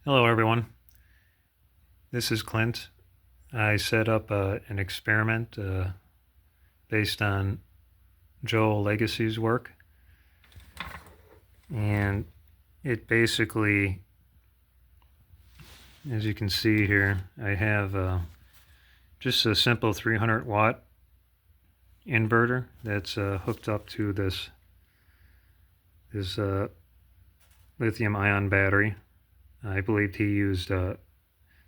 Hello everyone, this is Clint. I set up an experiment based on Joel Legacy's work, and it basically, as you can see here, I have just a simple 300 watt inverter that's hooked up to this lithium ion battery. I believe he used a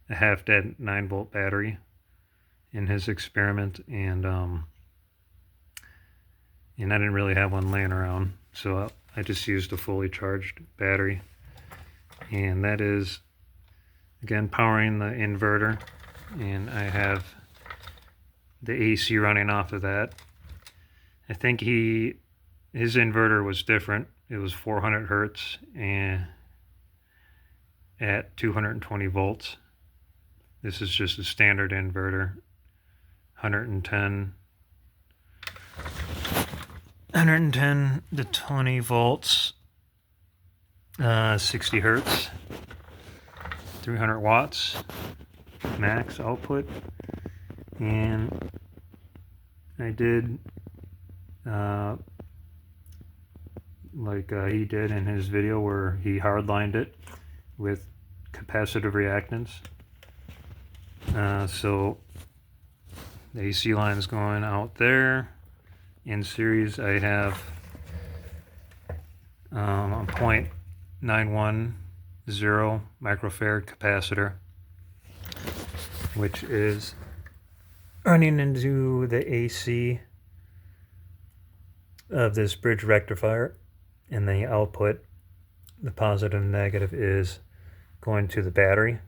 half-dead 9-volt battery in his experiment, and I didn't really have one laying around, so I just used a fully charged battery, and that is again powering the inverter, and I have the AC running off of that. I think his inverter was different. It was 400 hertz and at 220 volts. This is just a standard inverter, 110 to 20 volts, 60 hertz, 300 watts max output. And I did like he did in his video where he hardlined it with capacitive reactance. So the AC line is going out there. In series I have a 0.910 microfarad capacitor, which is running into the AC of this bridge rectifier, and the output, the positive and negative, is going to the battery.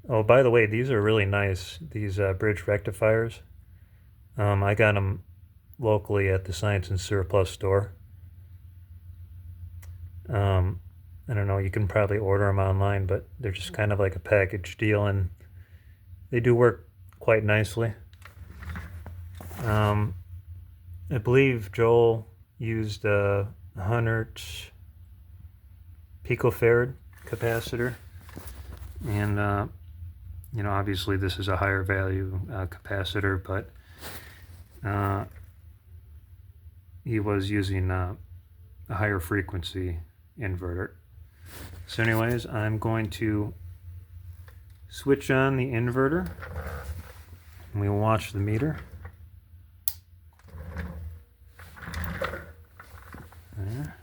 Oh, by the way, these are really nice, these bridge rectifiers. I got them locally at the Science and Surplus store. I don't know, you can probably order them online, but they're just kind of like a package deal, and they do work quite nicely. I believe Joel used a 100 picofarad capacitor, and obviously this is a higher value capacitor, but he was using a higher frequency inverter. So anyways, I'm going to switch on the inverter, and we will watch the meter. There.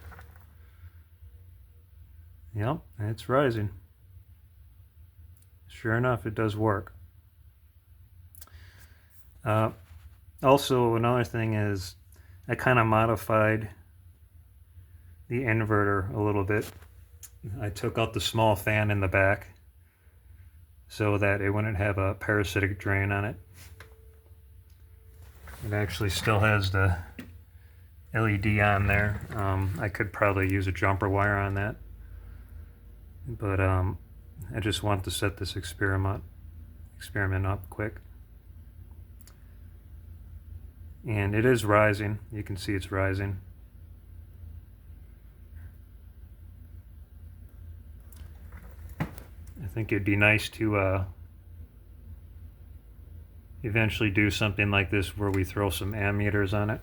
Yep, it's rising. Sure enough, it does work. Also, another thing is I kind of modified the inverter a little bit. I took out the small fan in the back so that it wouldn't have a parasitic drain on it. It actually still has the LED on there. I could probably use a jumper wire on that, but I just want to set this experiment up quick. And it is rising. You can see it's rising. I think it'd be nice to eventually do something like this where we throw some ammeters on it.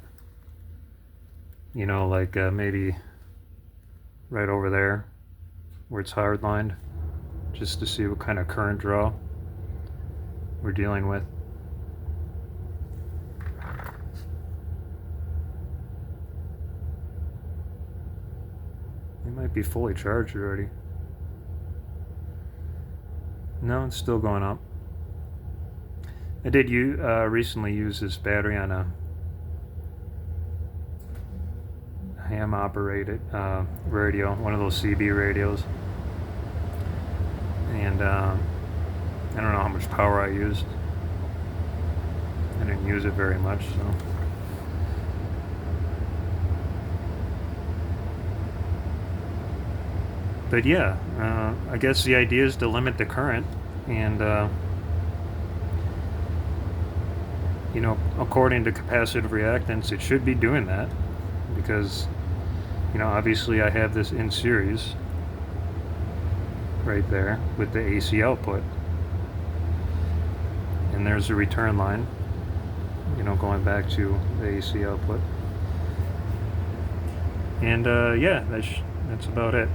You know, like maybe right over there where it's hardlined, just to see what kind of current draw we're dealing with. It might be fully charged already. No, it's still going up. I did recently use this battery on a ham operated radio, one of those CB radios, and I don't know how much power I used. I didn't use it very much, so but yeah, I guess the idea is to limit the current, and according to capacitive reactance, it should be doing that, because obviously I have this in series, right there with the AC output. And there's the return line, you know, going back to the AC output. And yeah, that's about it.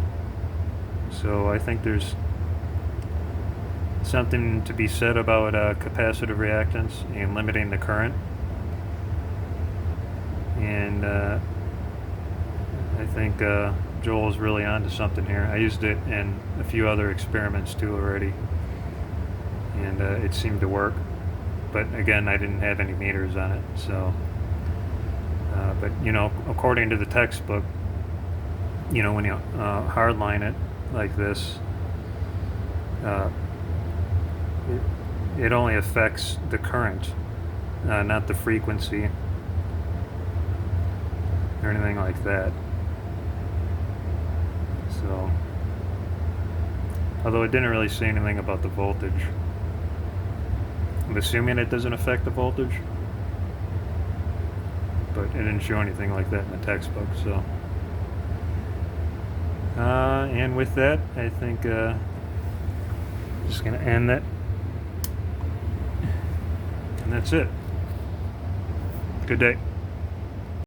So I think there's something to be said about capacitive reactance and limiting the current. And I think Joel's really onto something here. I used it in a few other experiments too already, and it seemed to work. But again, I didn't have any meters on it, so. But you know, according to the textbook, you know, when you hardline it like this, it only affects the current, not the frequency or anything like that. So, although it didn't really say anything about the voltage, I'm assuming it doesn't affect the voltage, but it didn't show anything like that in the textbook. So, and with that, I think just gonna end that, and that's it. Good day.